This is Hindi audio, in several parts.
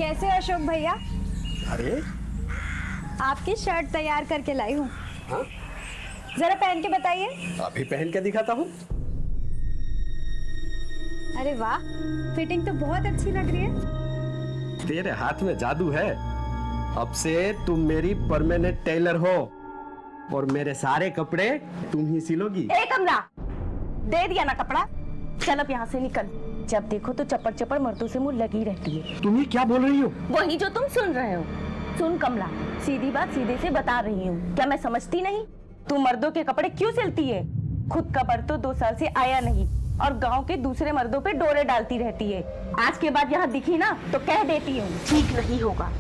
कैसे हो अशोक भैया? अरे आपकी शर्ट तैयार करके लाई हूँ। हाँ, जरा पहन के बताइए। अभी पहन के दिखाता हूँ। अरे वाह, फिटिंग तो बहुत अच्छी लग रही है। तेरे हाथ में जादू है। अब से तुम मेरी परमानेंट टेलर हो और मेरे सारे कपड़े तुम ही सिलोगी। ए कमला, दे दिया ना कपड़ा, चल अब यहाँ से निकल। जब देखो तो चप्पड़ चप्पड़ मर्दों से मुंह लगी रहती है। तुम ये क्या बोल रही हो? वही जो तुम सुन रहे हो। सुन कमला, सीधी बात सीधे से बता रही हूँ, क्या मैं समझती नहीं? तू मर्दों के कपड़े क्यों सिलती है? खुद का बर तो 2 साल से आया नहीं और गांव के दूसरे मर्दों पे डोरे डालती रहती है। आज के बाद यहाँ दिखी ना तो कह देती हूँ, ठीक नहीं होगा।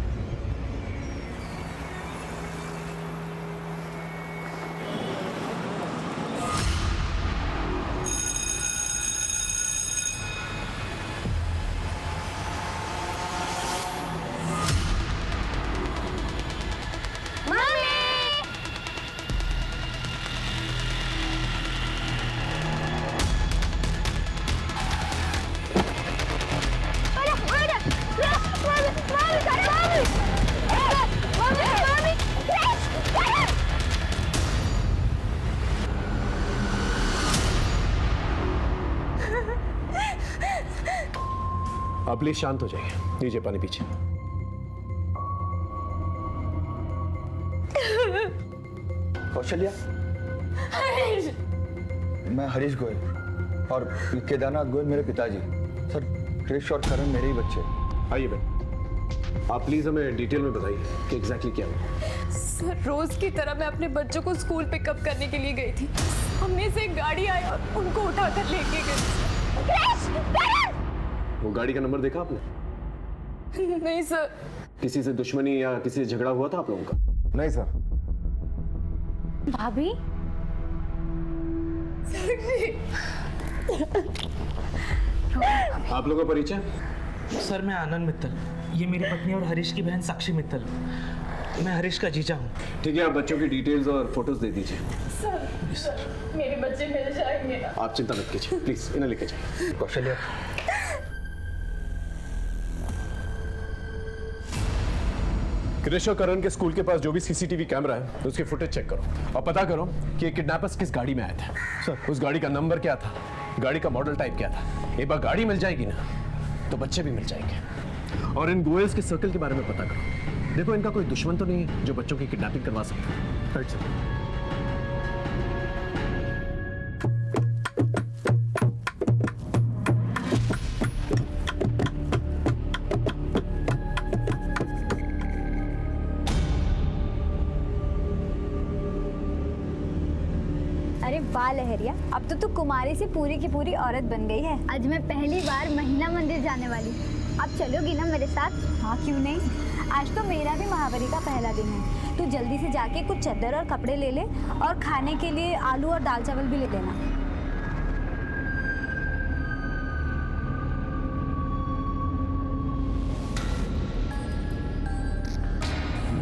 आप प्लीज शांत हो जाइए। लीजिए पानी पीछे। कौशल्या, मैं हरीश गोयल और केदारनाथ गोयल मेरे पिताजी। सर, क्रिश और करण मेरे ही बच्चे। आइए बेटा, आप प्लीज हमें डिटेल में बताइए कि एग्जैक्टली क्या हुआ। सर, रोज की तरह मैं अपने बच्चों को स्कूल पिकअप करने के लिए गई थी। हमने से एक गाड़ी आई और उनको उठाकर लेके गई। वो गाड़ी का नंबर देखा आपने? नहीं सर। किसी से दुश्मनी या किसी से झगड़ा हुआ था आप लोगों का? नहीं सर। भाभी, आप लोगों का परिचय? सर, मैं आनंद मित्तल, ये मेरी पत्नी और हरीश की बहन साक्षी मित्तल। मैं हरीश का जीजा हूँ। ठीक है, आप बच्चों की डिटेल्स और फोटोज दे दीजिए। सर, मेरे बच्चे मिल जाएंगे ना? आप चिंता मत कीजिए, प्लीज इन्हें लेके जाइए। कौशल्या, कृष और करण के स्कूल के पास जो भी सीसीटीवी कैमरा है उसकी फुटेज चेक करो और पता करो कि ये किडनैपर्स किस गाड़ी में आए थे। सर, उस गाड़ी का नंबर क्या था, गाड़ी का मॉडल टाइप क्या था। एक बार गाड़ी मिल जाएगी ना तो बच्चे भी मिल जाएंगे। और इन गोयल्स के सर्कल के बारे में पता करो। देखो, इनका कोई दुश्मन तो नहीं है जो बच्चों की किडनैपिंग करवा सकता है। Right sir. अरे वाह लहरिया, अब तो तू कुमारी से पूरी की पूरी औरत बन गई है। आज मैं पहली बार महिला मंदिर जाने वाली। अब चलोगी ना मेरे साथ? हाँ, क्यों नहीं। आज तो मेरा भी महावारी का पहला दिन है। तू जल्दी से जाके कुछ चादर और कपड़े ले ले और खाने के लिए आलू और दाल चावल भी ले लेना।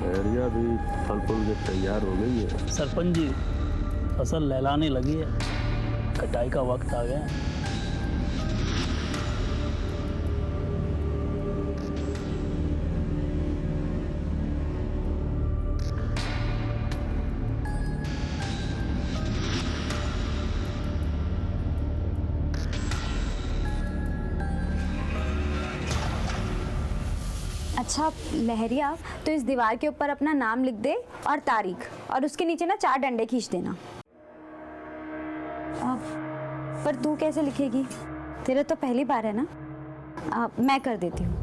लहरिया भी फल फूल के तैयार हो गई है। सरपंच जी, फसल लहलाने लगी है, कटाई का वक्त आ गया। अच्छा लहरिया, तो इस दीवार के ऊपर अपना नाम लिख दे और तारीख, और उसके नीचे ना 4 डंडे खींच देना। पर तू कैसे लिखेगी? तेरा तो पहली बार है ना। मैं कर देती हूँ।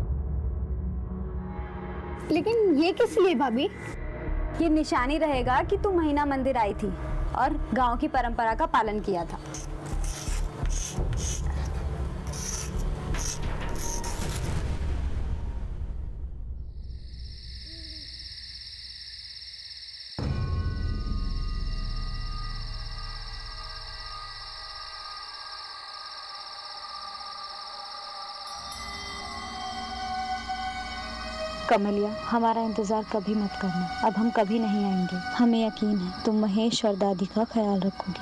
लेकिन ये किस लिए भाभी? ये निशानी रहेगा कि तू महिला मंदिर आई थी और गांव की परंपरा का पालन किया था। कमलिया, हमारा इंतजार कभी मत करना। अब हम कभी नहीं आएंगे। हमें यकीन है तुम महेश और दादी का ख्याल रखोगी।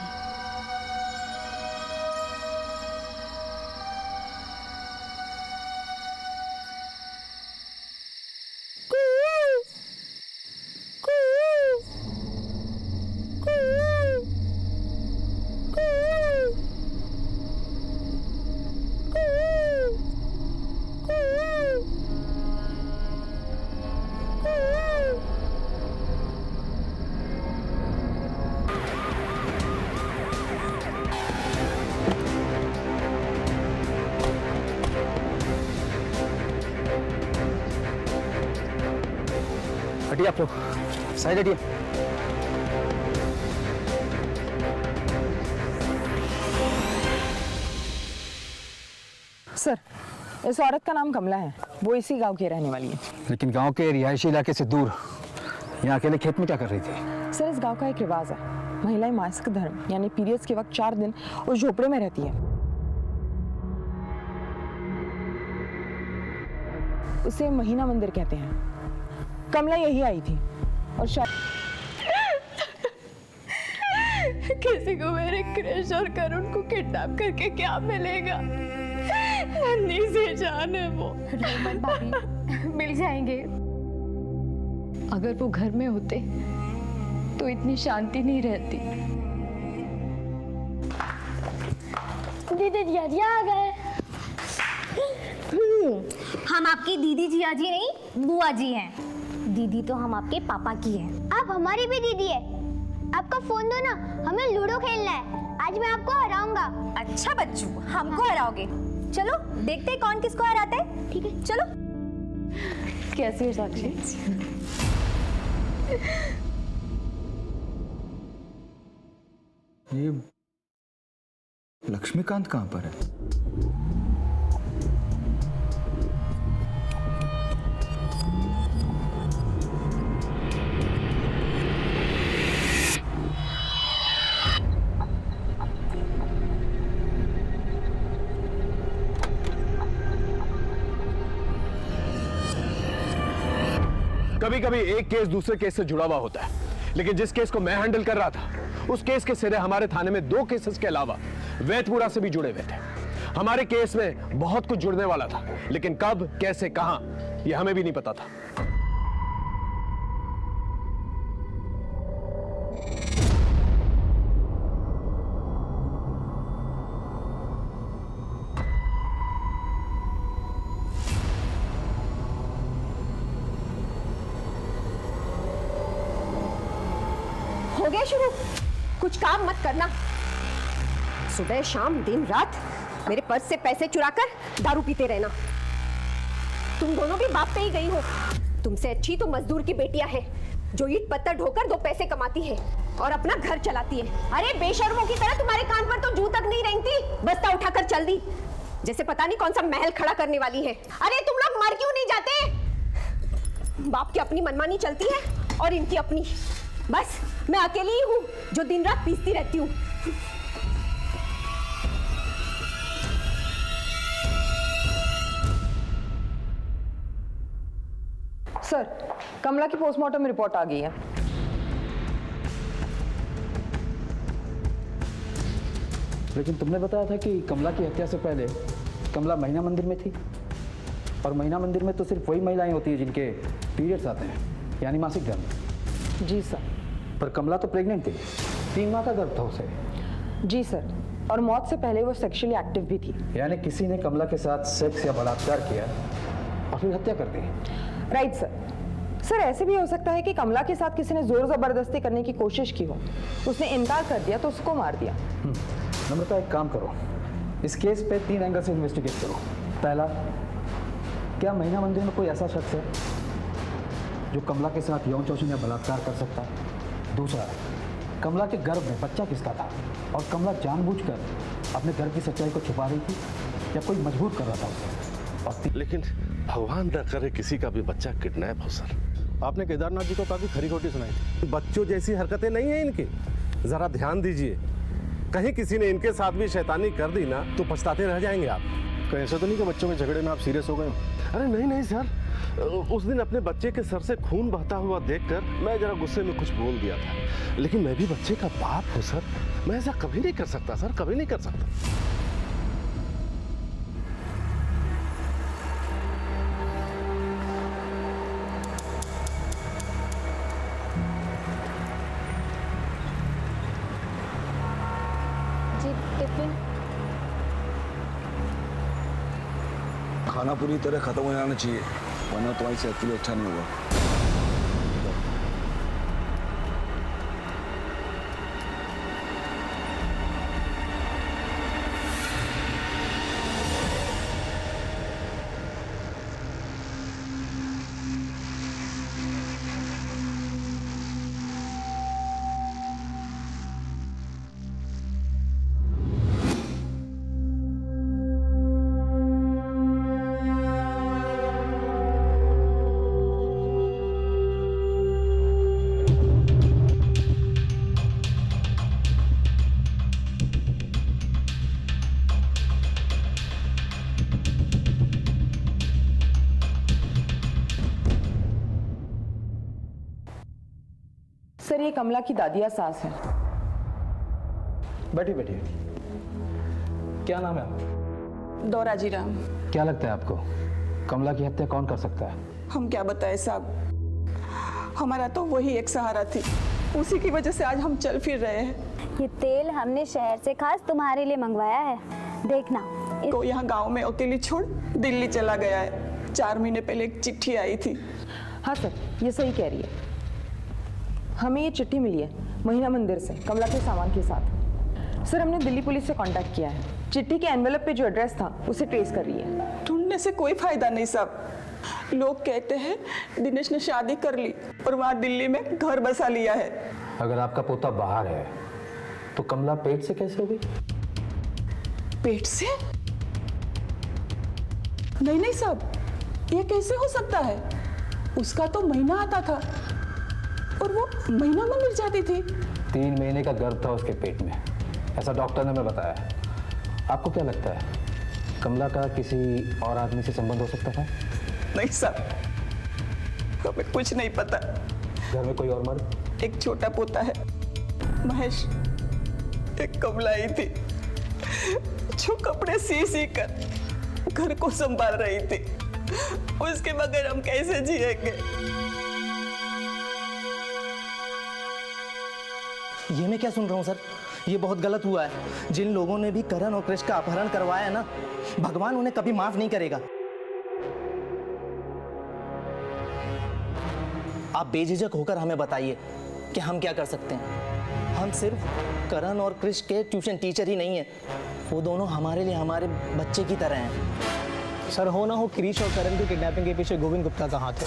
हटिए आप लोग, साइड हटिए। सर, इस औरत का नाम कमला है, वो इसी गांव की रहने वाली है। लेकिन गांव के रिहायशी इलाके से दूर यहाँ अकेले खेत में क्या कर रही थी? सर, इस गांव का एक रिवाज है, महिलाएं मासिक धर्म यानी पीरियड्स के वक्त 4 दिन उस झोपड़े में रहती हैं। उसे महीना मंदिर कहते हैं। कमला यही आई थी और शायद किसी को मेरे क्रिश और करुण को किडनैप करके क्या मिलेगा? नन्ही सी जान है वो। रोमन भाभी, मिल जाएंगे। अगर वो घर में होते तो इतनी शांति नहीं रहती। दीदी जिया जी आ गए। हम आपकी दीदी जिया जी नहीं, बुआ जी हैं। दीदी तो हम आपके पापा की हैं। आप हमारी भी दीदी है। आपका फोन दो ना, हमें लूडो खेलना है। आज मैं आपको हराऊंगा। अच्छा बच्चू, हमको हराओगे? चलो देखते हैं कौन किसको हराता है। ठीक है, चलो। कैसी है साक्षी? ये लक्ष्मीकांत कहाँ पर है? कभी कभी एक केस दूसरे केस से जुड़ा हुआ होता है, लेकिन जिस केस को मैं हैंडल कर रहा था उस केस के सिरे हमारे थाने में 2 केसेस के अलावा वैतपुरा से भी जुड़े हुए थे। हमारे केस में बहुत कुछ जुड़ने वाला था, लेकिन कब, कैसे, कहां, यह हमें भी नहीं पता था। हो गया शुरू? कुछ काम मत करना। सुबह शाम दिन रात मेरे पर्स से पैसे चुराकर दारू पीते रहना। तुम दोनों भी बाप पे ही गई हो। तुमसे अच्छी तो मजदूर की बेटियां हैं जो ईंट पत्थर ढोकर 2 पैसे कमाती है और अपना घर चलाती है। अरे बेशर्मों की तरह तुम्हारे कान पर तो जू तक नहीं रेंगती, बस्ता उठाकर चल दी जैसे पता नहीं कौन सा महल खड़ा करने वाली है। अरे तुम लोग मर क्यों नहीं जाते? बाप की अपनी मनमानी चलती है और इनकी अपनी। बस मैं अकेली ही हूं जो दिन रात पीसती रहती हूं। सर, कमला की पोस्टमार्टम रिपोर्ट आ गई है। लेकिन तुमने बताया था कि कमला की हत्या से पहले कमला महिला मंदिर में थी, और महिला मंदिर में तो सिर्फ वही महिलाएं होती हैं जिनके पीरियड्स आते हैं, यानी मासिक धर्म। जी सर। पर कमला तो प्रेग्नेंट थी, 3 माह का गर्भ था उसे। जी सर, और मौत से पहले वो सेक्सुअली एक्टिव भी थी। यानी किसी ने कमला के साथ सेक्स या बलात्कार किया और फिर हत्या कर दी। Right sir. सर, ऐसे भी हो सकता है कि कमला के साथ किसी ने जोर जबरदस्ती करने की कोशिश की हो, उसने इनकार कर दिया तो उसको मार दिया। नम्रता, एक काम करो, इस केस पे 3 एंगल से इन्वेस्टिगेट करो। पहला, क्या महिला मंदिर में कोई ऐसा शख्स है जो कमला के साथ यौन शोषण या बलात्कार कर सकता है? दूसरा, कमला के गर्भ में बच्चा किसका था और कमला जानबूझकर अपने गर्भ की सच्चाई को छुपा रही थी या कोई मजबूर कर रहा था उसे? और लेकिन भगवान न करे किसी का भी बच्चा किडनैप हो सर। आपने केदारनाथ जी को काफी खरी खोटी सुनाई थी। बच्चों जैसी हरकतें नहीं है इनकी, जरा ध्यान दीजिए। कहीं किसी ने इनके साथ भी शैतानी कर दी ना तो पछताते रह जाएंगे आप। कहीं ऐसा तो नहीं कि बच्चों के झगड़े में आप सीरियस हो गए? अरे नहीं नहीं सर, उस दिन अपने बच्चे के सर से खून बहता हुआ देखकर मैं जरा गुस्से में कुछ बोल दिया था, लेकिन मैं भी बच्चे का बाप हूँ सर, मैं ऐसा कभी नहीं कर सकता सर, कभी नहीं कर सकता। जी टिफिन। खाना पूरी तरह खत्म हो जाना चाहिए, वरना तुम्हारी सेहत के लिए अच्छा नहीं होगा। सर ये कमला की दादिया सास है। बैठिए बैठिए। क्या नाम है आपका? दौराजी राम। क्या लगता है आपको कमला की हत्या कौन कर सकता है? हम क्या बताएं साहब, हमारा तो वही एक सहारा थी, उसी की वजह से आज हम चल फिर रहे हैं। ये तेल हमने शहर से खास तुम्हारे लिए मंगवाया है, देखना। तो यहाँ गांव में अकेली छोड़ दिल्ली चला गया है। 4 महीने पहले एक चिट्ठी आई थी। हाँ सर, ये सही कह रही है। हमें ये चिट्ठी मिली है महीना मंदिर से कमला के सामान के साथ। सर हमने दिल्ली पुलिस से कांटेक्ट किया है, चिट्ठी के एनवेलप पे जो एड्रेस था उसे ट्रेस कर रही है। ढूंढने से कोई फायदा नहीं साहब। लोग कहते हैं दिनेश ने शादी कर ली और वहाँ दिल्ली में घर बसा लिया है। अगर आपका पोता बाहर है तो कमला पेट से कैसे हो गई? पेट से? नहीं नहीं साहब, ये कैसे हो सकता है? उसका तो महीना आता था और वो महीना मंदिर जाती थी। 3 महीने का गर्भ था उसके पेट में, ऐसा डॉक्टर ने हमें बताया। आपको क्या लगता है कमला का किसी और आदमी से संबंध हो सकता था? नहीं साहब, हमें कुछ नहीं पता। घर में कोई और मर्द? एक छोटा पोता है महेश, एक कमला ही थी जो कपड़े सी कर घर को संभाल रही थी। उसके बगैर हम कैसे जिएंगे? ये मैं क्या सुन रहा हूँ सर, ये बहुत गलत हुआ है। जिन लोगों ने भी करण और कृष्ण का अपहरण करवाया है ना, भगवान उन्हें कभी माफ नहीं करेगा। आप बेझिझक होकर हमें बताइए कि हम क्या कर सकते हैं। हम सिर्फ करण और कृष्ण के ट्यूशन टीचर ही नहीं है, वो दोनों हमारे लिए हमारे बच्चे की तरह हैं। सर हो ना हो क्रिश और करण की किडनैपिंग के पीछे गोविंद गुप्ता का हाथ है।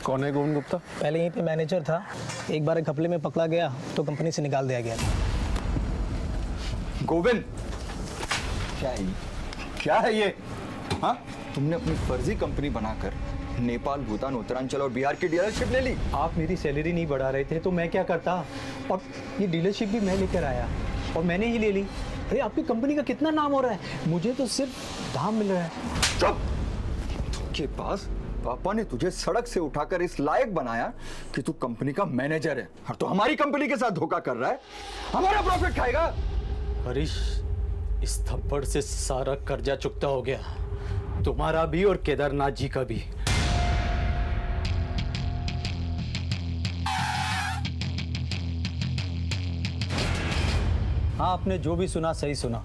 कौन है गोविंद गुप्ता? पहले यहीं पे मैनेजर था, एक बार एक घपले में पकड़ा गया तो कंपनी से निकाल दिया गया। गोविंद, क्या है ये? हाँ, तुमने अपनी फर्जी कंपनी बनाकर नेपाल, भूटान, उत्तरांचल और बिहार की डीलरशिप ले ली। आप मेरी सैलरी नहीं बढ़ा रहे थे तो मैं क्या करता, और ये डीलरशिप भी मैं लेकर आया और मैंने ही ले ली। अरे आपकी कंपनी का कितना नाम हो रहा है, मुझे तो सिर्फ दाम मिल रहा है। चुप! तुमके पास पापा ने तुझे सड़क से उठाकर इस लायक बनाया कि तू कंपनी का मैनेजर है, और तो हमारी कंपनी के साथ धोखा कर रहा है, हमारा प्रॉफिट खाएगा। हरीश, इस थप्पड़ से सारा कर्जा चुकता हो गया, तुम्हारा भी और केदारनाथ जी का भी। हाँ, आपने जो भी सुना सही सुना।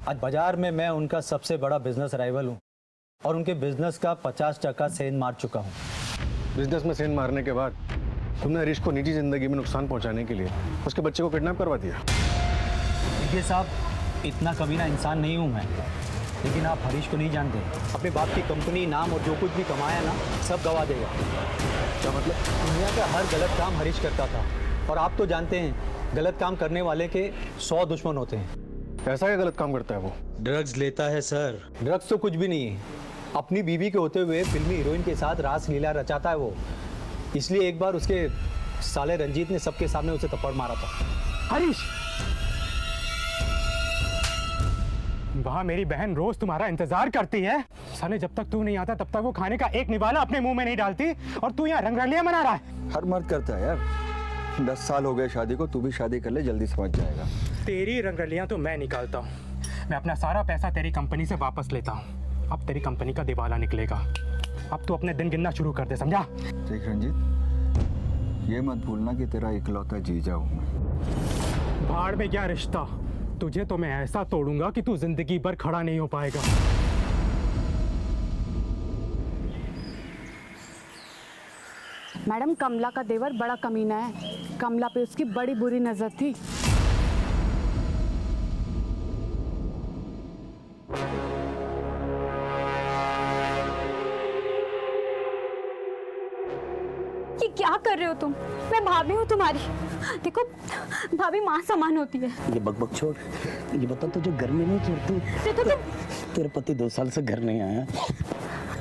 आज बाजार में मैं उनका सबसे बड़ा बिजनेस राइवल हूँ और उनके बिजनेस का 50% सेंध मार चुका हूँ। बिजनेस में सेंध मारने के बाद तुमने हरीश को निजी जिंदगी में नुकसान पहुंचाने के लिए उसके बच्चे को किडनैप करवा दिया। देखिए साहब, इतना कमीना इंसान नहीं हूँ मैं, लेकिन आप हरीश को नहीं जानते। अपने बाप की कंपनी, नाम और जो कुछ भी कमाया ना, सब गवा देगा। क्या मतलब? दुनिया का हर गलत काम हरीश करता था, और आप तो जानते हैं गलत काम करने वाले के 100 दुश्मन होते हैं। ऐसा क्या गलत काम करता है वो? ड्रग्स लेता है सर। ड्रग्स तो कुछ भी नहीं है, अपनी बीवी के होते हुए फिल्मी हीरोइन के साथ रास लीला रचाता है वो। इसलिए एक बार उसके साले रंजीत ने सबके सामने उसे थप्पड़ मारा था। हरीश, वहाँ मेरी बहन रोज तुम्हारा इंतजार करती है। साले जब तक तू नहीं आता तब तक वो खाने का एक निवाला अपने मुंह में नहीं डालती, और तू यहाँ रंगरलियां मना रहा है। हर मर्द करता है यार। 10 साल हो गए शादी को, तू भी शादी कर ले, जल्दी समझ जाएगा। तेरी रंगरलियां तो मैं निकालता हूँ। मैं अपना सारा पैसा तेरी कंपनी से वापस लेता हूँ। अब तेरी कंपनी का दिवाला निकलेगा। अब तू अपने दिन गिनना शुरू कर दे, समझा? देख रंजीत, ये मत भूलना कि तेरा इकलौता जीजा हूँ मैं। भाड़ में क्या रिश्ता, तुझे तो मैं ऐसा तोड़ूंगा कि तू जिंदगी भर खड़ा नहीं हो पाएगा। मैडम, कमला का देवर बड़ा कमीना है। कमला पे उसकी बड़ी बुरी नजर थी। ये क्या कर रहे हो तुम? मैं भाभी हूँ तुम्हारी। देखो, भाभी माँ समान होती है। ये बकबक छोड़, ये बता तुझे घर में नहीं छोड़ती? तेरे पति 2 साल से घर नहीं आया।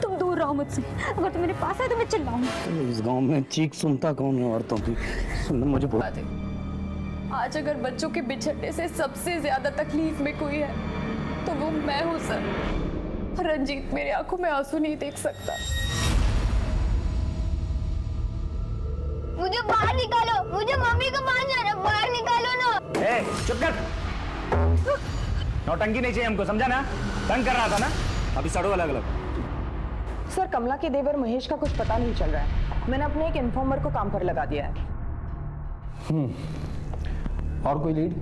तुम दूर रहो मुझसे। अगर तुम मेरे पास आए तो मैं चिल्लाऊंगी। इस गांव में चीख सुनता कौन है औरतों की? सुन, मुझे बुला दे। आज अगर बच्चों के बिछड़ने से सबसे ज्यादा तकलीफ में कोई है तो वो मैं हूँ सर। रंजीत मेरी आंखों में आंसू नहीं देख सकता। मुझे बाहर निकालो, मुझे मम्मी के पास जाना, बाहर निकालो ना। ए, चुप कर। नौटंकी नहीं चाहिए हमको, समझा ना? तंग कर रहा था ना, अभी सड़ो अलग अलग। सर, कमला के देवर महेश का कुछ पता नहीं चल रहा है। मैंने अपने एक इन्फॉर्मर को काम पर लगा दिया है। और कोई लीड?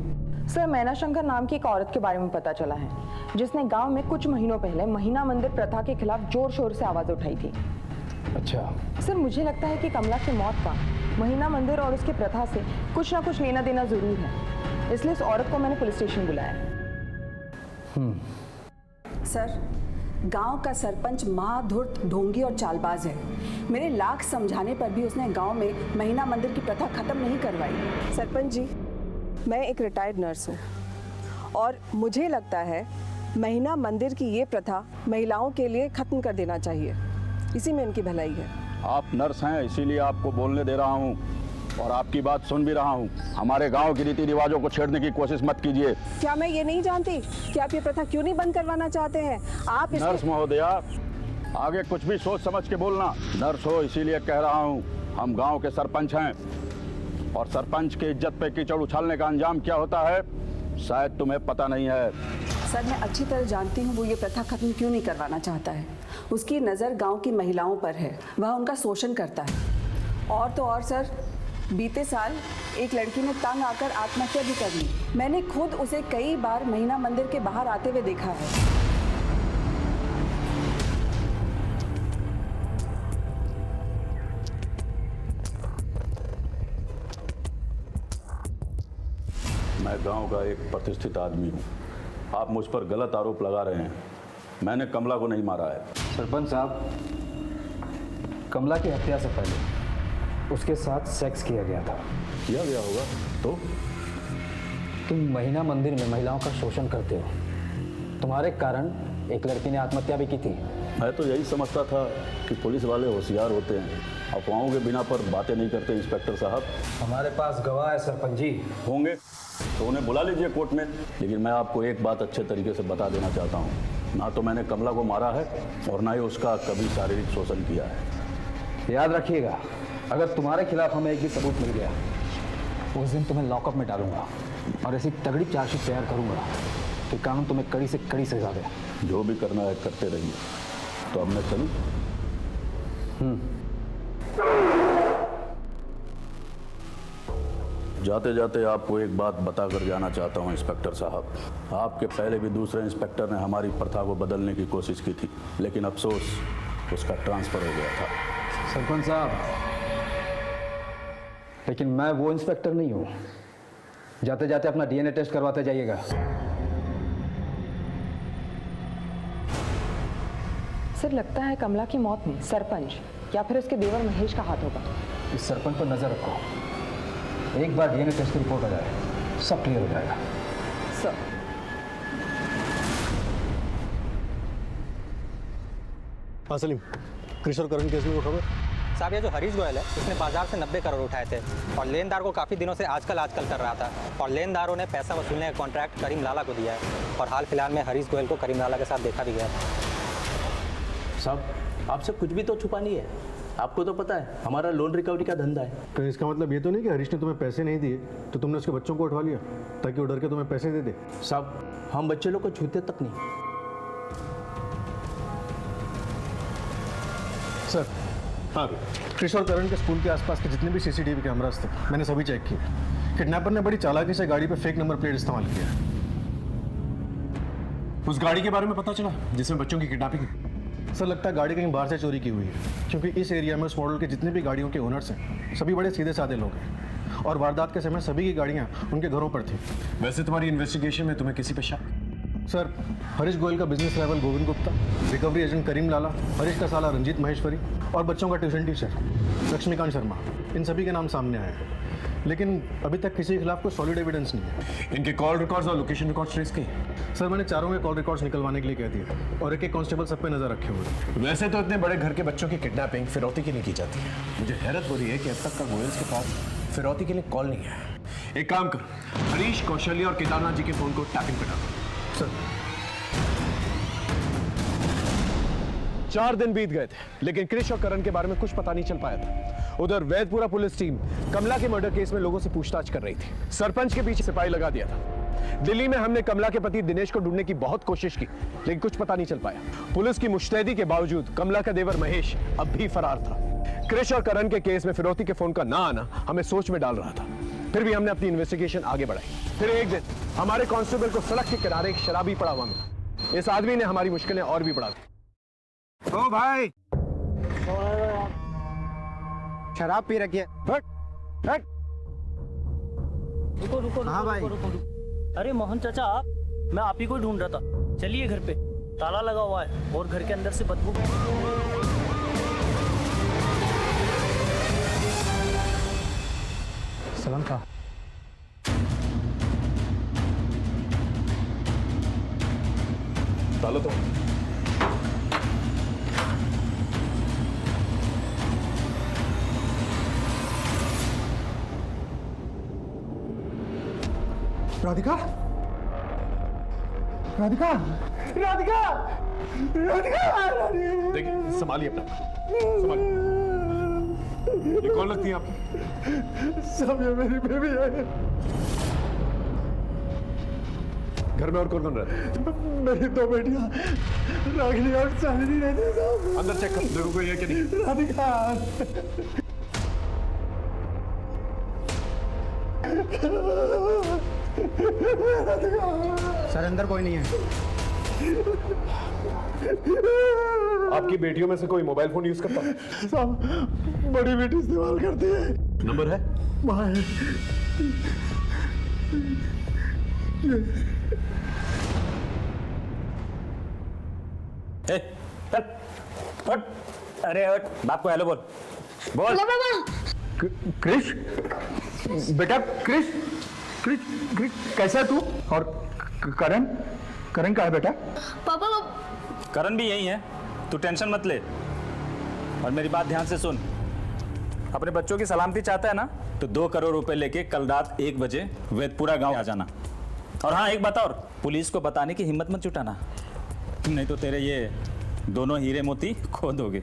सर, मैना शंकर नाम की एक औरत के बारे में पता चला है, जिसने गांव में कुछ महीनों पहले महीना मंदिर प्रथा के खिलाफ जोर शोर से आवाज उठाई थी। अच्छा। सर, मुझे लगता है कि कमला की मौत का महीना मंदिर और उसकी प्रथा से कुछ ना कुछ लेना देना जरूर है, इसलिए इस औरत को मैंने पुलिस स्टेशन बुलाया है। सर, गांव का सरपंच महाधूर्त, ढोंगी और चालबाज है। मेरे लाख समझाने पर भी उसने गांव में महीना मंदिर की प्रथा खत्म नहीं करवाई। सरपंच जी, मैं एक रिटायर्ड नर्स हूँ और मुझे लगता है महीना मंदिर की ये प्रथा महिलाओं के लिए खत्म कर देना चाहिए। इसी में इनकी भलाई है। आप नर्स हैं, इसीलिए आपको बोलने दे रहा हूँ और आपकी बात सुन भी रहा हूँ। हमारे गांव के रीति रिवाजों को छेड़ने की कोशिश मत कीजिए। क्या मैं ये नहीं जानती कि आप ये प्रथा क्यों नहीं बंद करवाना चाहते हैं? आप नर्स महोदया, आगे कुछ भी सोच समझ के बोलना। नर्स हो इसीलिए कह रहा हूँ, हम गांव के सरपंच हैं और सरपंच की इज्जत पे कीचड़ उछालने का अंजाम क्या होता है शायद तुम्हें पता नहीं है। सर, मैं अच्छी तरह जानती हूँ वो ये प्रथा खत्म क्यों नहीं करवाना चाहता है। उसकी नज़र गांव की महिलाओं पर है, वह उनका शोषण करता है। और तो और सर, बीते साल एक लड़की ने तंग आकर आत्महत्या भी कर ली। मैंने खुद उसे कई बार महीना मंदिर के बाहर आते हुए देखा है। मैं गांव का एक प्रतिष्ठित आदमी हूँ, आप मुझ पर गलत आरोप लगा रहे हैं। मैंने कमला को नहीं मारा है। सरपंच साहब, कमला की हत्या से पहले उसके साथ सेक्स किया गया था। किया गया होगा तो? तुम महीना मंदिर में महिलाओं का शोषण करते हो। तुम्हारे कारण एक लड़की ने आत्महत्या भी की थी। मैं तो यही समझता था कि पुलिस वाले होशियार होते हैं, अफवाहों के बिना पर बातें नहीं करते। इंस्पेक्टर साहब, हमारे पास गवाह है सरपंच जी। होंगे तो उन्हें बुला लीजिए कोर्ट में। लेकिन मैं आपको एक बात अच्छे तरीके से बता देना चाहता हूँ, ना तो मैंने कमला को मारा है और ना ही उसका कभी शारीरिक शोषण किया है। याद रखिएगा, अगर तुम्हारे खिलाफ हमें एक भी सबूत मिल गया, उस दिन तुम्हें लॉकअप में डालूंगा और ऐसी तगड़ी चार्जशीट तैयार करूंगा कि कानून तुम्हें कड़ी से कड़ी सजा दे। जो भी करना है करते रहिए। तो अब मैं चलूं? जाते जाते आपको एक बात बता कर जाना चाहता हूं इंस्पेक्टर साहब। आपके पहले भी दूसरे इंस्पेक्टर ने हमारी प्रथा को बदलने की कोशिश की थी, लेकिन अफसोस उसका ट्रांसफर हो गया था। सरपंच साहब, लेकिन मैं वो इंस्पेक्टर नहीं हूं। जाते जाते अपना डीएनए टेस्ट करवाते जाइएगा। सर, लगता है कमला की मौत में सरपंच या फिर उसके देवर महेश का हाथ होगा। इस सरपंच पर नजर रखो, एक बार डीएनए टेस्ट की रिपोर्ट आ जाए सब क्लियर हो जाएगा। सर, हाँ सलीम, कृष और करण केस में वो खबर? साहब, ये जो हरीश गोयल है, उसने बाजार से 90 करोड़ उठाए थे और लेनदार को काफ़ी दिनों से आजकल कर रहा था और लेनदारों ने पैसा वसूलने का कॉन्ट्रैक्ट करीम लाला को दिया है और हाल फिलहाल में हरीश गोयल को करीम लाला के साथ देखा भी गया। साहब, आपसे कुछ भी तो छुपा नहीं है। आपको तो पता है हमारा लोन रिकवरी का धंधा है। तो इसका मतलब ये तो नहीं कि हरीश ने तुम्हें पैसे नहीं दिए तो तुमने उसके बच्चों को उठवा लिया ताकि वो डर के तुम्हें पैसे दे दे? साहब, हम बच्चे लोग को छूते तक नहीं। सर, हाँ, कृष और करण के स्कूल के आसपास के जितने भी सीसीटीवी कैमरास थे मैंने सभी चेक किए। किडनैपर ने बड़ी चालाकी से गाड़ी पे फेक नंबर प्लेट इस्तेमाल किया है। उस गाड़ी के बारे में पता चला जिसमें बच्चों की किडनैपिंग? सर, लगता है गाड़ी कहीं बाहर से चोरी की हुई है, क्योंकि इस एरिया में उस मॉडल के जितने भी गाड़ियों के ओनर्स हैं सभी बड़े सीधे साधे लोग हैं और वारदात के समय सभी की गाड़ियाँ उनके घरों पर थी। वैसे तुम्हारी इन्वेस्टिगेशन में तुम्हें किसी पे शक? सर, हरीश गोयल का business rival Govind Gupta, recovery agent Karim Lala, Harish का साला रंजीत महेश्वरी और बच्चों का ट्यूशन टीचर लक्ष्मीकांत शर्मा, इन सभी के नाम सामने आए हैं। लेकिन अभी तक किसी के खिलाफ कोई सॉलिड एविडेंस नहीं है। इनके कॉल रिकॉर्ड्स और लोकेशन रिकॉर्ड्स ट्रेस किए? सर, मैंने चारों के कॉल रिकॉर्ड्स निकलवाने के लिए कह दिए और एक एक कांस्टेबल सब पे नजर रखे हुए। वैसे तो इतने बड़े घर के बच्चों की किडनैपिंग फिरौती के लिए की जाती है। मुझे हैरत हो रही है कि अब तक का गोयल्स के पास फिरौती के लिए कॉल नहीं है। एक काम करो, हरीश, कौशल्या और केदारनाथ जी के फोन को टैपिंग पे डालो। सर, 4 दिन बीत गए थे, लेकिन क्रिश और करण के बारे में कुछ पता नहीं चल पाया था। उधर वैदपुरा पुलिस टीम कमला के मर्डर केस में लोगों से पूछताछ कर रही थी। सरपंच के पीछे सिपाही लगा दिया था। दिल्ली में हमने कमला के पति दिनेश को ढूंढने की बहुत कोशिश की, लेकिन कुछ पता नहीं चल पाया। पुलिस की मुस्तैदी के बावजूद कमला का देवर महेश अब भी फरार था। क्रिश और करण के केस में फिरौती के फोन का ना आना हमें सोच में डाल रहा था। फिर भी हमने अपनी इन्वेस्टिगेशन आगे बढ़ाई। फिर एक दिन हमारे कांस्टेबल को सड़क के किनारे एक शराबी पड़ा हुआ मिला। इस आदमी ने हमारी मुश्किलें और भी बढ़ा दी। ओ भाई, शराब पी रखी है। हट, हट। रुको रुको हाँ भाई। रुको। अरे मोहन चाचा, मैं आप ही को ढूंढ रहा था। चलिए घर पे, ताला लगा हुआ है और घर के अंदर से बदबू। सलाम था। ताला तो राधिका, राधिका, राधिका, राधिका। देखिए, संभालिए अपना, संभालिए। ये कौन लगती है आप? सब ये मेरी बेबी है। घर में और कौन कौन रहता है? मेरी 2 बेटियां, रागिनी और चांदनी रहती है साहब। अंदर चेक कर, देखो कोई है कि नहीं। राधिका। सर अंदर कोई नहीं है। आपकी बेटियों में से कोई मोबाइल फोन यूज करता है? साहब बड़ी बेटी इस्तेमाल करती है। नंबर है? वहाँ है। हट। अरे हट, बाप को हेलो बोल। बोल। क्रिश, बेटा क्रिश, क्रिश, क्रिश कैसा है तू? और करण, करण कहाँ है बेटा? पापा, करण भी यही है, तू टेंशन मत ले। और मेरी बात ध्यान से सुन, अपने बच्चों की सलामती चाहता है ना, तो 2 करोड़ रुपए लेके कल रात 1 बजे वैदपुरा गांव आ जाना। और हाँ, एक बात और, पुलिस को बताने की हिम्मत मत जुटाना, नहीं तो तेरे ये दोनों हीरे मोती खो दोगे।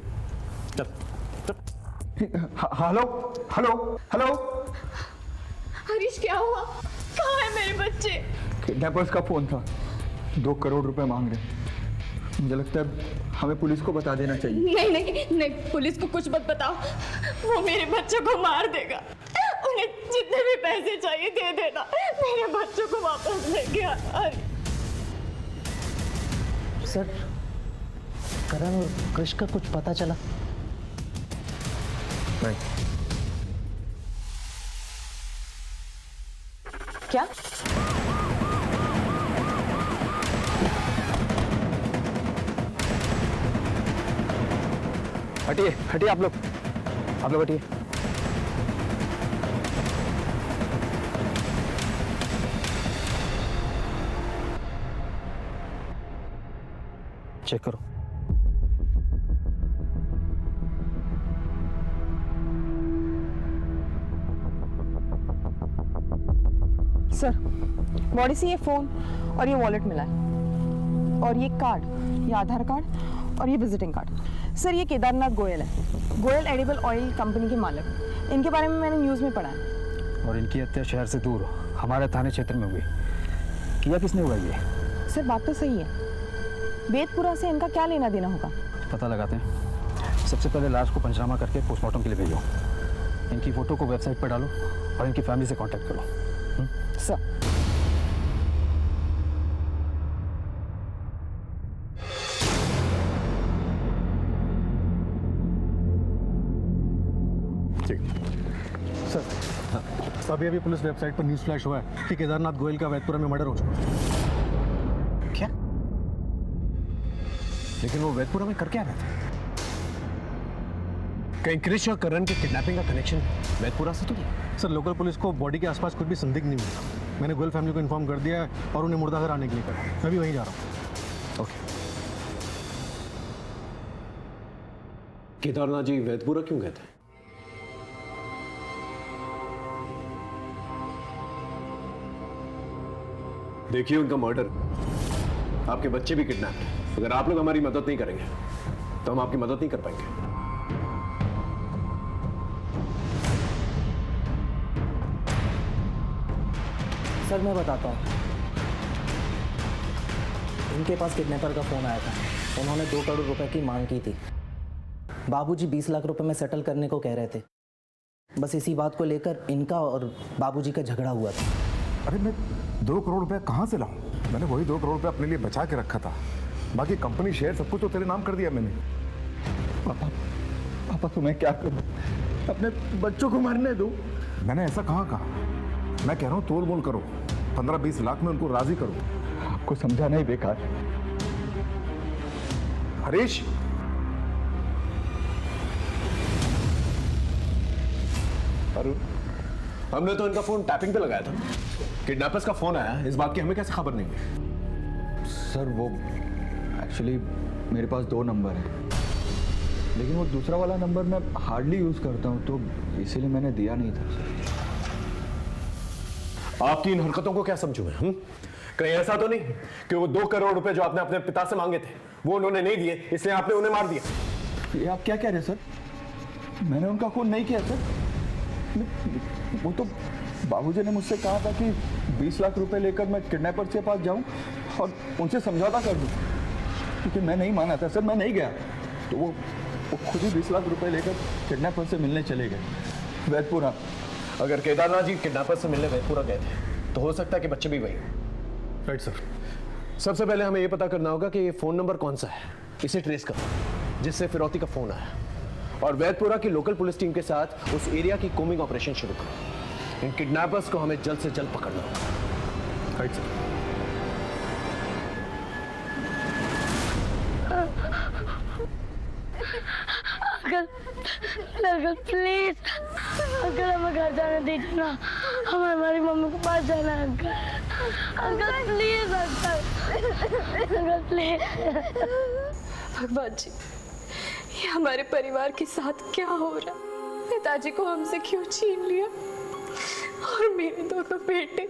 चल। Hello, hello, hello. हरीश, क्या हुआ? कहाँ है मेरे बच्चे? किडनैपर्स का फोन था, 2 करोड़ रुपए मांग रहे। मुझे लगता है हमें पुलिस को बता देना चाहिए। नहीं नहीं नहीं, पुलिस को कुछ मत बताओ, वो मेरे बच्चों को मार देगा। उन्हें जितने भी पैसे चाहिए दे देना, मेरे बच्चों को वापस लेके आ। सर, करण और क्रिश का कुछ पता चला? नहीं। क्या? हटिए, हटिए आप लोग हटिए। चेक करो। सर, बॉडी से ये फोन और ये वॉलेट मिला है, और ये कार्ड, ये आधार कार्ड और ये विजिटिंग कार्ड। सर, ये केदारनाथ गोयल है, गोयल एडिबल ऑयल कंपनी के मालिक। इनके बारे में मैंने न्यूज़ में पढ़ा है। और इनकी हत्या शहर से दूर हमारे थाने क्षेत्र में हुई। किया किसने हुआ ये? सर, बात तो सही है, वेदपुरा से इनका क्या लेना देना होगा? पता लगाते हैं। सबसे पहले लाश को पंचनामा करके पोस्टमार्टम के लिए भेजो। इनकी फोटो को वेबसाइट पर डालो और इनकी फैमिली से कांटेक्ट करो। सर। सर, अभी पुलिस वेबसाइट पर न्यूज़ फ्लैश हुआ है कि केदारनाथ गोयल का वैदपुरा में मर्डर हो चुका है। क्या? लेकिन वो वैदपुरा में कर क्या रहे थे? कहीं क्रिश और करण के किडनैपिंग का कनेक्शन वैदपुरा से तो नहीं? सर, लोकल पुलिस को बॉडी के आसपास कुछ भी संदिग्ध नहीं मिला। मैंने गोयल फैमिली को इन्फॉर्म कर दिया है और उन्हें मुर्दाघर आने के लिए कहा। मैं भी वहीं जा रहा हूँ। ओके। केदारनाथ जी वैदपुरा क्यों गए थे? देखिए, उनका मर्डर, आपके बच्चे भी किडनैप्ड। अगर आप लोग हमारी मदद नहीं करेंगे तो हम आपकी मदद नहीं कर पाएंगे। सर मैं बताता हूँ, इनके पास किडनैपर का फ़ोन आया था। उन्होंने 2 करोड़ रुपए की मांग की थी। बाबूजी 20 लाख रुपए में सेटल करने को कह रहे थे। बस इसी बात को लेकर इनका और बाबूजी का झगड़ा हुआ था। अरे मैं 2 करोड़ रुपए कहाँ से लाऊं? मैंने वही 2 करोड़ रुपए अपने लिए बचा के रखा था। बाकी कंपनी शेयर सब कुछ तो तेरे नाम कर दिया मैंने। पापा तो मैं क्या करूं? अपने बच्चों को मरने दूं? मैंने ऐसा कहाँ कहा? मैं कह रहा हूँ तोल मोल करो, 15-20 लाख में उनको राजी करो। आपको समझाना ही बेकार। हरीश, अरुण, हमने तो इनका फोन टैपिंग पे लगाया था। किडनैपर्स का फोन आया, इस बात की हमें कैसे खबर नहीं हुई? सर वो एक्चुअली मेरे पास 2 नंबर है, लेकिन वो दूसरा वाला नंबर मैं हार्डली यूज करता हूँ, तो इसीलिए मैंने दिया नहीं था। आपकी इन हरकतों को क्या समझूं मैं? कहीं ऐसा तो नहीं कि वो 2 करोड़ रुपए जो आपने अपने पिता से मांगे थे वो उन्होंने नहीं दिए, इसलिए आपने उन्हें मार दिया? ये आप क्या कह रहे हैं सर? मैंने उनका खून नहीं किया सर। वो तो बाबूजी ने मुझसे कहा था कि 20 लाख रुपए लेकर मैं किडनैपर के पास जाऊं और उनसे समझौता कर दूं, लेकिन मैं नहीं माना था सर, मैं नहीं गया। तो वो खुद ही 20 लाख रुपए लेकर किडनैपर से मिलने चले गए वैदपुरा। अगर केदारनाथ जी किडनैपर से मिलने वैदपुरा गए थे तो हो सकता है कि बच्चे भी वही। Right sir. सबसे पहले हमें यह पता करना होगा कि ये फोन नंबर कौन सा है, इसे ट्रेस करो जिससे फिरौती का फोन आया, और वैदपुरा की लोकल पुलिस टीम के साथ उस एरिया की कोमिंग ऑपरेशन शुरू करो। इन किडनैपर्स को हमें जल्द से जल्द पकड़ना होगा। Right sir. Uncle please, uncle हमें घर जाने दीजिए ना, हमें हमारी मम्मी के पास जाना है uncle. Uncle please, uncle please. भगवान जी, ये हमारे परिवार के साथ क्या हो रहा है? पिताजी को हमसे क्यों छीन लिया और मेरे 2 बेटे?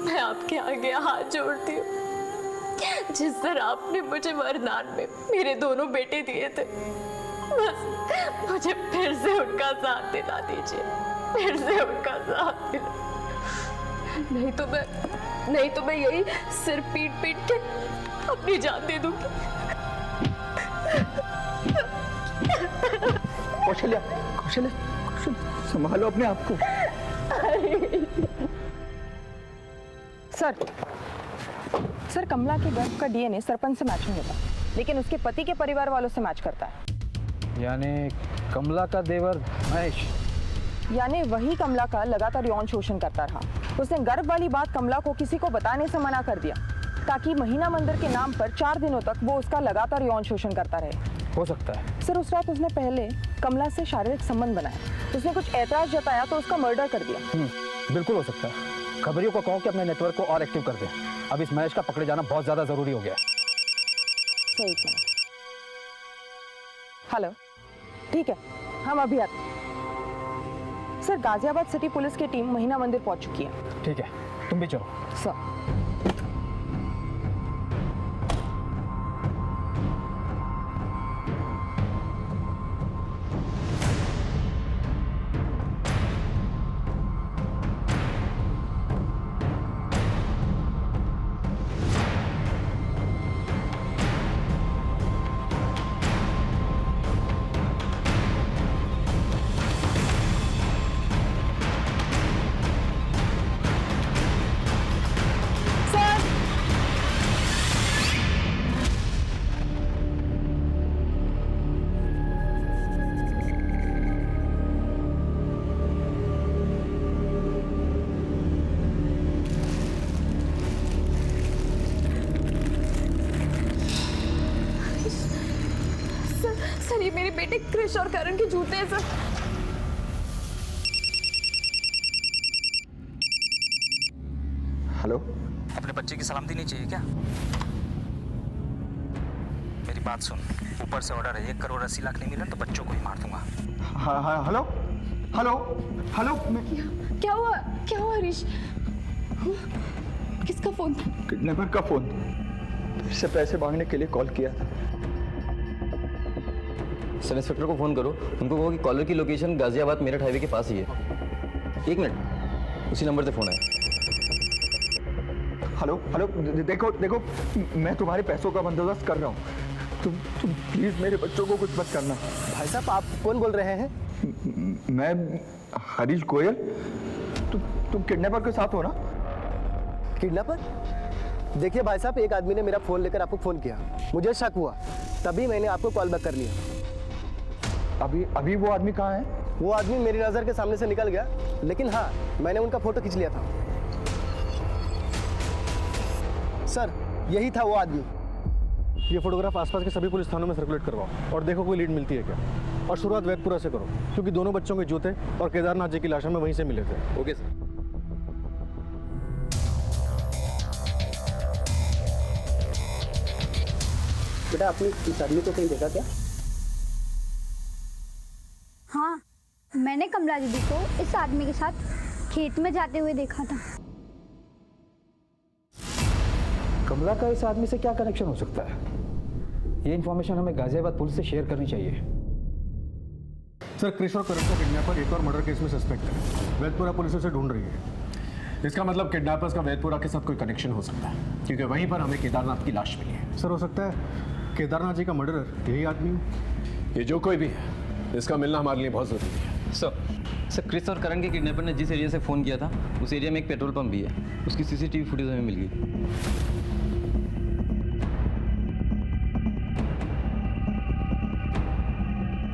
मैं आपके आगे हाथ जोड़ती हूँ, जिस तरह आपने मुझे वरदान में मेरे 2 बेटे दिए थे, बस मुझे फिर से उनका साथ दिला दीजिए, फिर से उनका साथ दिला। नहीं तो मैं यही सिर पीट पीट के अपनी जान दे दूंगी। कौशल्या, संभालो अपने आप को। सर कमला के गर्भ का डीएनए सरपंच से मैच नहीं होता, लेकिन उसके पति के परिवार वालों से मैच करता है। यानी कमला का देवर महेश, यानी वही कमला का लगातार यौन शोषण करता रहा। उसने गर्भ वाली बात कमला को किसी को बताने से मना कर दिया, ताकि महीना मंदिर के नाम पर 4 दिनों तक वो उसका लगातार यौन शोषण करता रहे। हो सकता है सर उस रात उसने पहले कमला से शारीरिक संबंध बनाया, उसने कुछ ऐतराज जताया तो उसका मर्डर कर दिया। बिल्कुल हो सकता है। खबरियों को कहो कि अपने नेटवर्क को और एक्टिव कर दें। अब इस महेश का पकड़े जाना बहुत ज्यादा जरूरी हो गया। Sir 1 minute. हेलो, ठीक है, हम अभी आते हैं। सर गाजियाबाद सिटी पुलिस की टीम महीना मंदिर पहुंच चुकी है। ठीक है, तुम भी चलो। सर ये मेरे बेटे क्रिश और करण के जूते हैं सर। हेलो, अपने बच्चे की सलामती नहीं चाहिए क्या? मेरी बात सुन, ऊपर से ऑर्डर है, 1 करोड़ 80 लाख नहीं मिला तो बच्चों को ही मार दूंगा। हाँ, हेलो हेलो हेलो। क्या हुआ हरीश? किसका फोन था? किडनैपर का फोन। से पैसे मांगने के लिए कॉल किया था। सब इंस्पेक्टर को फ़ोन करो, उनको कहो कि कॉलर की लोकेशन गाजियाबाद मेरठ हाईवे के पास ही है। 1 मिनट, उसी नंबर से फ़ोन आया। हेलो हेलो, देखो देखो, मैं तुम्हारे पैसों का बंदोबस्त कर रहा हूँ। तुम प्लीज़ मेरे बच्चों को कुछ मत करना। भाई साहब, आप कौन बोल रहे हैं? मैं हरीश गोयल। तुम किडनैपर के साथ हो ना? किडनैपर? देखिए भाई साहब, एक आदमी ने मेरा फ़ोन लेकर आपको फ़ोन किया, मुझे शक हुआ, तभी मैंने आपको कॉल बैक कर लिया। अभी वो आदमी कहाँ है? वो आदमी मेरी नज़र के सामने से निकल गया, लेकिन हाँ, मैंने उनका फ़ोटो खींच लिया था। सर, यही था वो आदमी। ये फोटोग्राफ आसपास के सभी पुलिस थानों में सर्कुलेट करवाओ और देखो कोई लीड मिलती है क्या। और शुरुआत वैदपुरा से करो, क्योंकि दोनों बच्चों के जूते और केदारनाथ जी की लाशें में वहीं से मिले थे। Okay sir. बेटा, आपने इस आदमी को कहीं देखा क्या? हाँ, मैंने कमला दीदी को इस आदमी के साथ खेत में जाते हुए देखा था। कमला का इस आदमी से क्या कनेक्शन हो सकता है? ये इन्फॉर्मेशन हमें गाजियाबाद पुलिस से शेयर करनी चाहिए। सर, क्रिश और करण का किडनैपर एक और मर्डर केस में सस्पेक्ट है। वैदपुरा पुलिस उसे ढूंढ रही है। इसका मतलब किडनैपर्स का वैदपुरा के साथ कोई कनेक्शन हो सकता है, क्योंकि वहीं पर हमें केदारनाथ की लाश मिली है। सर, हो सकता है केदारनाथ जी का मर्डरर यही आदमी हो। ये जो कोई भी है, इसका मिलना हमारे लिए बहुत ज़रूरी है। सर, क्रिस और करण के किडनैपर ने जिस एरिया से फ़ोन किया था, उस एरिया में एक पेट्रोल पंप भी है। उसकी सीसीटीवी फुटेज हमें मिल गई।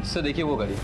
सर, देखिए वो गाड़ी।